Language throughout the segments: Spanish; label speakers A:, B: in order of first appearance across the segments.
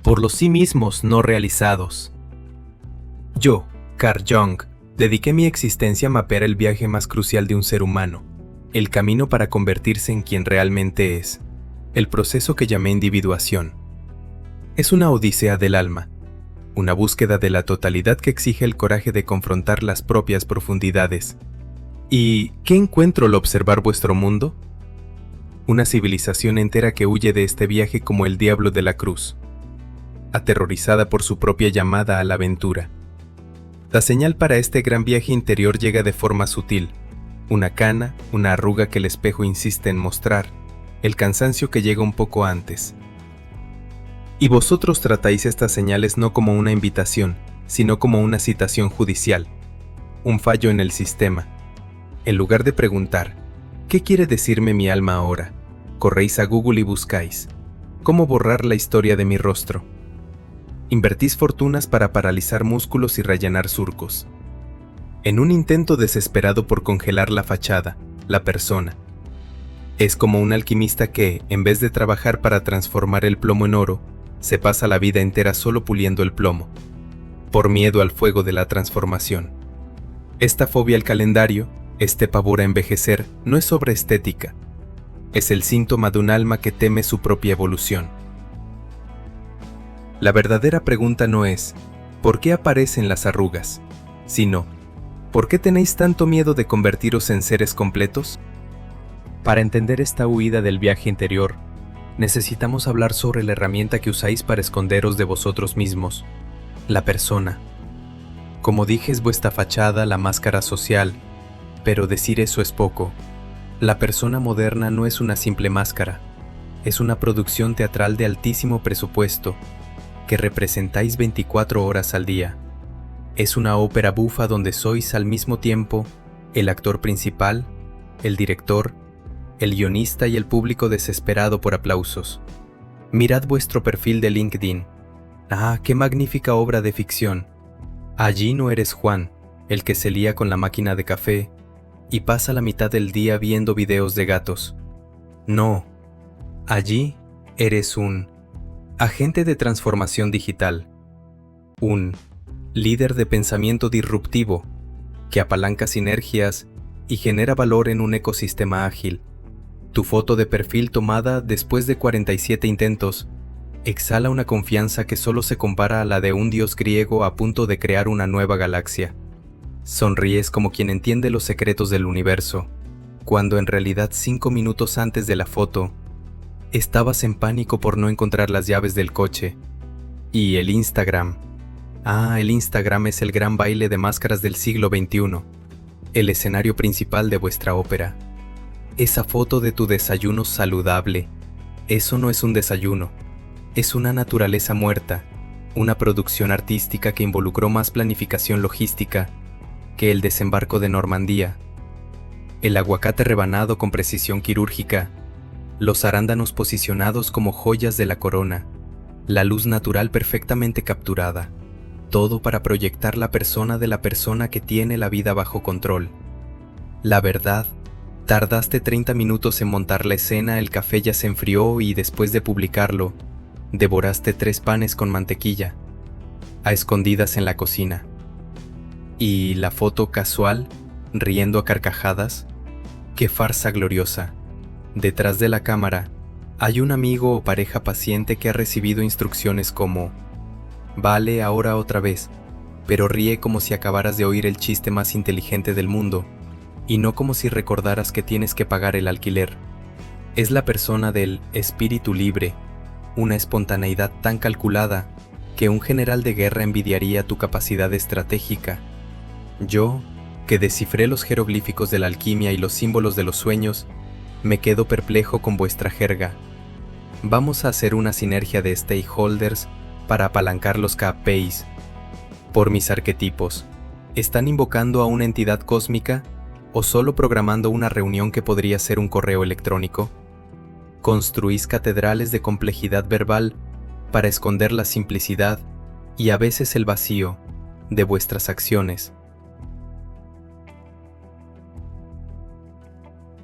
A: por los sí mismos no realizados. Yo, Carl Jung, dediqué mi existencia a mapear el viaje más crucial de un ser humano, el camino para convertirse en quien realmente es, el proceso que llamé individuación. Es una odisea del alma, una búsqueda de la totalidad que exige el coraje de confrontar las propias profundidades. ¿Y qué encuentro al observar vuestro mundo? Una civilización entera que huye de este viaje como el diablo de la cruz, aterrorizada por su propia llamada a la aventura. La señal para este gran viaje interior llega de forma sutil, una cana, una arruga que el espejo insiste en mostrar, el cansancio que llega un poco antes. Y vosotros tratáis estas señales no como una invitación, sino como una citación judicial, un fallo en el sistema. En lugar de preguntar, ¿qué quiere decirme mi alma ahora?, corréis a Google y buscáis, ¿cómo borrar la historia de mi rostro? Invertís fortunas para paralizar músculos y rellenar surcos. En un intento desesperado por congelar la fachada, la persona. Es como un alquimista que, en vez de trabajar para transformar el plomo en oro, se pasa la vida entera solo puliendo el plomo, por miedo al fuego de la transformación. Esta fobia al calendario, este pavor a envejecer, no es sobre estética. Es el síntoma de un alma que teme su propia evolución. La verdadera pregunta no es, ¿por qué aparecen las arrugas?, sino, ¿por qué tenéis tanto miedo de convertiros en seres completos? Para entender esta huida del viaje interior, necesitamos hablar sobre la herramienta que usáis para esconderos de vosotros mismos, la persona. Como dije, es vuestra fachada, la máscara social, pero decir eso es poco. La persona moderna no es una simple máscara, es una producción teatral de altísimo presupuesto, que representáis 24 horas al día. Es una ópera bufa donde sois al mismo tiempo el actor principal, el director, el guionista y el público desesperado por aplausos. Mirad vuestro perfil de LinkedIn. ¡Ah, qué magnífica obra de ficción! Allí no eres Juan, el que se lía con la máquina de café y pasa la mitad del día viendo videos de gatos. No, allí eres un agente de transformación digital, un líder de pensamiento disruptivo que apalanca sinergias y genera valor en un ecosistema ágil. Tu foto de perfil tomada después de 47 intentos exhala una confianza que solo se compara a la de un dios griego a punto de crear una nueva galaxia. Sonríes como quien entiende los secretos del universo, cuando en realidad 5 minutos antes de la foto estabas en pánico por no encontrar las llaves del coche. Y el Instagram. El Instagram es el gran baile de máscaras del siglo XXI, el escenario principal de vuestra ópera. Esa foto de tu desayuno saludable, eso no es un desayuno, es una naturaleza muerta, una producción artística que involucró más planificación logística que el desembarco de Normandía. El aguacate rebanado con precisión quirúrgica, los arándanos posicionados como joyas de la corona, la luz natural perfectamente capturada, todo para proyectar la persona de la persona que tiene la vida bajo control. La verdad, tardaste 30 minutos en montar la escena, el café ya se enfrió y después de publicarlo, devoraste 3 panes con mantequilla, a escondidas en la cocina. Y la foto casual, riendo a carcajadas, qué farsa gloriosa. Detrás de la cámara, hay un amigo o pareja paciente que ha recibido instrucciones como: vale, ahora otra vez, pero ríe como si acabaras de oír el chiste más inteligente del mundo, y no como si recordaras que tienes que pagar el alquiler. Es la persona del espíritu libre, una espontaneidad tan calculada que un general de guerra envidiaría tu capacidad estratégica. Yo, que descifré los jeroglíficos de la alquimia y los símbolos de los sueños, me quedo perplejo con vuestra jerga. Vamos a hacer una sinergia de stakeholders para apalancar los KPIs. Por mis arquetipos, ¿están invocando a una entidad cósmica o solo programando una reunión que podría ser un correo electrónico? Construís catedrales de complejidad verbal para esconder la simplicidad y a veces el vacío de vuestras acciones.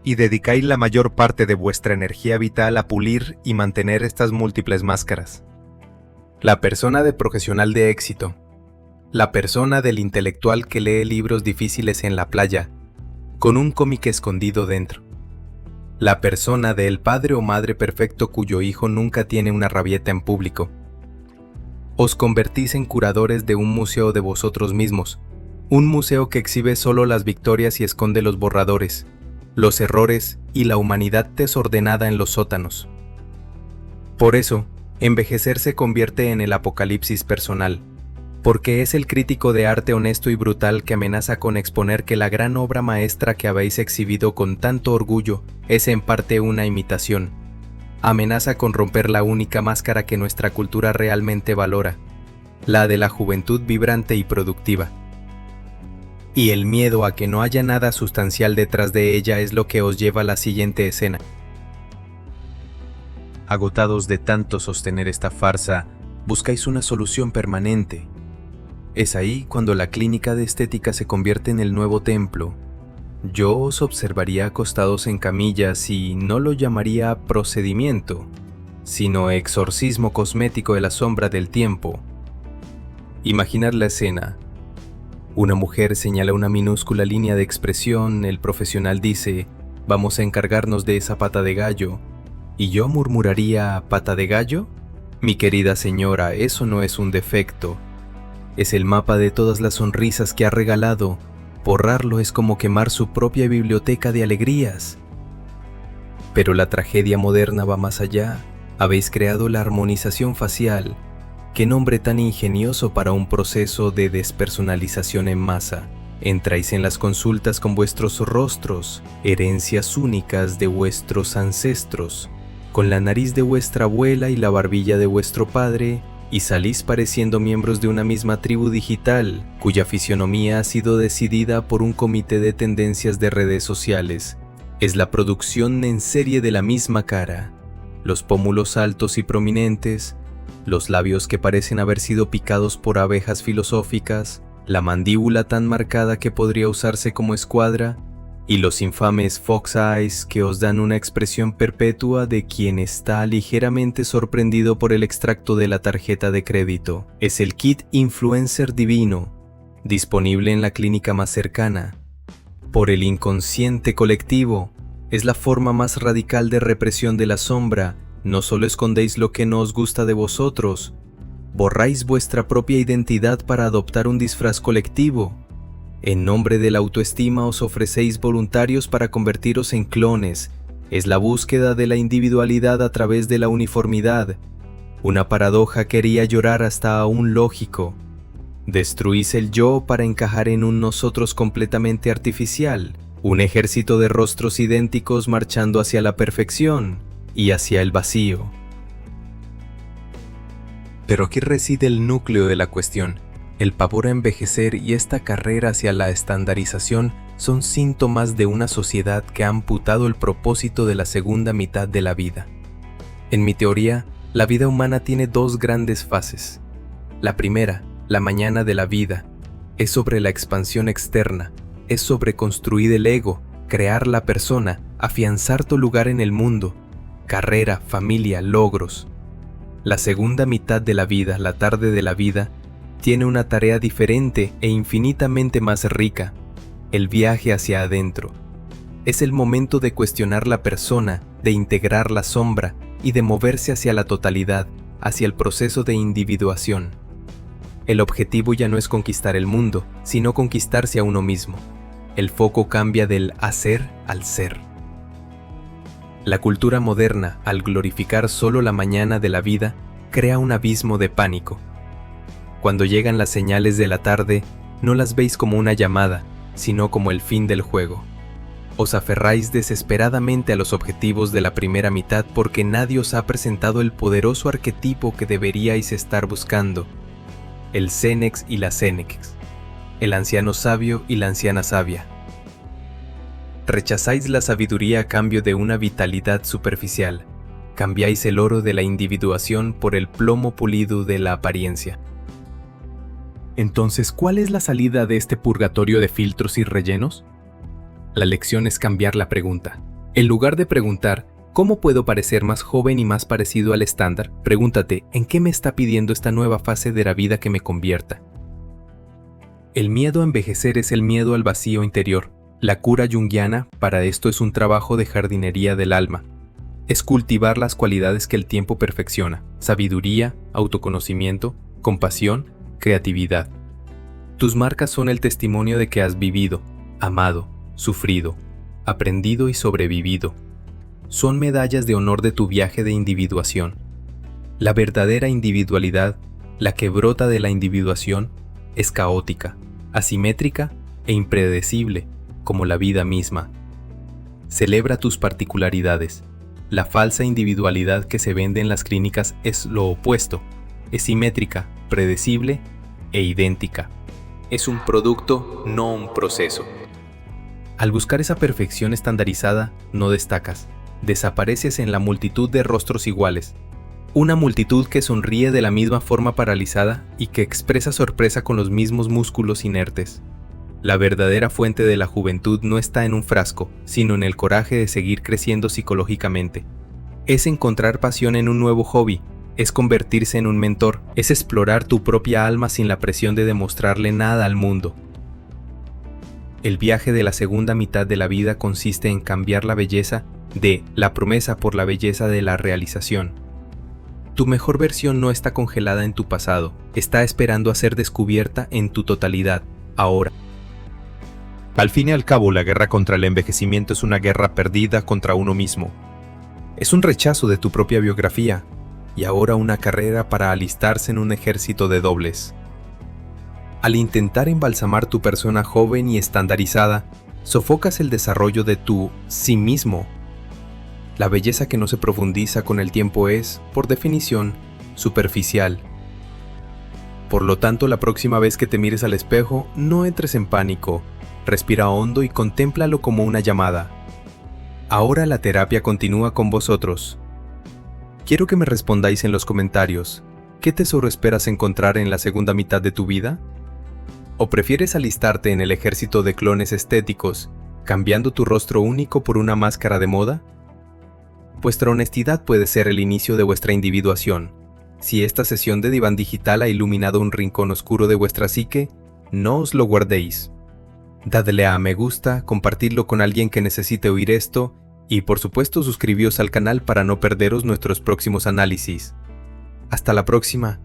B: Y dedicáis la mayor parte de vuestra energía vital a pulir y mantener estas múltiples máscaras.
A: La persona de profesional de éxito. La persona del intelectual que lee libros difíciles en la playa, con un cómic escondido dentro. La persona del padre o madre perfecto cuyo hijo nunca tiene una rabieta en público. Os convertís en curadores de un museo de vosotros mismos, un museo que exhibe solo las victorias y esconde los borradores, los errores y la humanidad desordenada en los sótanos. Por eso, envejecer se convierte en el apocalipsis personal, porque es el crítico de arte honesto y brutal que amenaza con exponer que la gran obra maestra que habéis exhibido con tanto orgullo es en parte una imitación. Amenaza con romper la única máscara que nuestra cultura realmente valora, la de la juventud vibrante y productiva. Y el miedo a que no haya nada sustancial detrás de ella es lo que os lleva a la siguiente escena. Agotados de tanto sostener esta farsa, buscáis una solución permanente. Es ahí cuando la clínica de estética se convierte en el nuevo templo. Yo os observaría acostados en camillas y no lo llamaría procedimiento, sino exorcismo cosmético de la sombra del tiempo. Imaginad la escena. Una mujer señala una minúscula línea de expresión, el profesional dice, vamos a encargarnos de esa pata de gallo, y yo murmuraría, ¿pata de gallo? Mi querida señora, eso no es un defecto. Es el mapa de todas las sonrisas que ha regalado. Borrarlo es como quemar su propia biblioteca de alegrías. Pero la tragedia moderna va más allá. Habéis creado la armonización facial. Qué nombre tan ingenioso para un proceso de despersonalización en masa. Entráis en las consultas con vuestros rostros, herencias únicas de vuestros ancestros, con la nariz de vuestra abuela y la barbilla de vuestro padre, y salís pareciendo miembros de una misma tribu digital, cuya fisionomía ha sido decidida por un comité de tendencias de redes sociales. Es la producción en serie de la misma cara, los pómulos altos y prominentes, los labios que parecen haber sido picados por abejas filosóficas, la mandíbula tan marcada que podría usarse como escuadra, y los infames fox eyes que os dan una expresión perpetua de quien está ligeramente sorprendido por el extracto de la tarjeta de crédito. Es el kit influencer divino, disponible en la clínica más cercana. Por el inconsciente colectivo, es la forma más radical de represión de la sombra. No solo escondéis lo que no os gusta de vosotros, borráis vuestra propia identidad para adoptar un disfraz colectivo. En nombre de la autoestima os ofrecéis voluntarios para convertiros en clones. Es la búsqueda de la individualidad a través de la uniformidad. Una paradoja que haría llorar hasta a un lógico. Destruís el yo para encajar en un nosotros completamente artificial. Un ejército de rostros idénticos marchando hacia la perfección y hacia el vacío. Pero aquí reside el núcleo de la cuestión. El pavor a envejecer y esta carrera hacia la estandarización son síntomas de una sociedad que ha amputado el propósito de la segunda mitad de la vida. En mi teoría, la vida humana tiene dos grandes fases. La primera, la mañana de la vida, es sobre la expansión externa, es sobre construir el ego, crear la persona, afianzar tu lugar en el mundo, carrera, familia, logros. La segunda mitad de la vida, la tarde de la vida, tiene una tarea diferente e infinitamente más rica, el viaje hacia adentro. Es el momento de cuestionar la persona, de integrar la sombra y de moverse hacia la totalidad, hacia el proceso de individuación. El objetivo ya no es conquistar el mundo, sino conquistarse a uno mismo. El foco cambia del hacer al ser. La cultura moderna, al glorificar solo la mañana de la vida, crea un abismo de pánico. Cuando llegan las señales de la tarde, no las veis como una llamada, sino como el fin del juego. Os aferráis desesperadamente a los objetivos de la primera mitad porque nadie os ha presentado el poderoso arquetipo que deberíais estar buscando. El Cenex y la Cenex, el anciano sabio y la anciana sabia. Rechazáis la sabiduría a cambio de una vitalidad superficial. Cambiáis el oro de la individuación por el plomo pulido de la apariencia. Entonces, ¿cuál es la salida de este purgatorio de filtros y rellenos? La lección es cambiar la pregunta. En lugar de preguntar, ¿Cómo puedo parecer más joven y más parecido al estándar? Pregúntate, ¿en qué me está pidiendo esta nueva fase de la vida que me convierta? El miedo a envejecer es el miedo al vacío interior. La cura junguiana para esto es un trabajo de jardinería del alma. Es cultivar las cualidades que el tiempo perfecciona: sabiduría, autoconocimiento, compasión, creatividad. Tus marcas son el testimonio de que has vivido, amado, sufrido, aprendido y sobrevivido. Son medallas de honor de tu viaje de individuación. La verdadera individualidad, la que brota de la individuación, es caótica, asimétrica e impredecible, como la vida misma. Celebra tus particularidades. La falsa individualidad que se vende en las clínicas es lo opuesto. Es simétrica, predecible e idéntica. Es un producto, no un proceso. Al buscar esa perfección estandarizada, no destacas. Desapareces en la multitud de rostros iguales. Una multitud que sonríe de la misma forma paralizada y que expresa sorpresa con los mismos músculos inertes. La verdadera fuente de la juventud no está en un frasco, sino en el coraje de seguir creciendo psicológicamente. Es encontrar pasión en un nuevo hobby, es convertirse en un mentor, es explorar tu propia alma sin la presión de demostrarle nada al mundo. El viaje de la segunda mitad de la vida consiste en cambiar la belleza de la promesa por la belleza de la realización. Tu mejor versión no está congelada en tu pasado, está esperando a ser descubierta en tu totalidad, ahora.
B: Al fin y al cabo, la guerra contra el envejecimiento es una guerra perdida contra uno mismo.
A: Es un rechazo de tu propia biografía, y ahora una carrera para alistarse en un ejército de dobles. Al intentar embalsamar tu persona joven y estandarizada, sofocas el desarrollo de tu sí mismo. La belleza que no se profundiza con el tiempo es, por definición, superficial. Por lo tanto, la próxima vez que te mires al espejo, no entres en pánico. Respira hondo y contémplalo como una llamada. Ahora la terapia continúa con vosotros. Quiero que me respondáis en los comentarios. ¿Qué tesoro esperas encontrar en la segunda mitad de tu vida? ¿O prefieres alistarte en el ejército de clones estéticos, cambiando tu rostro único por una máscara de moda? Vuestra honestidad puede ser el inicio de vuestra individuación. Si esta sesión de diván digital ha iluminado un rincón oscuro de vuestra psique, no os lo guardéis. Dadle a me gusta, compartidlo con alguien que necesite oír esto y por supuesto suscribíos al canal para no perderos nuestros próximos análisis. Hasta la próxima.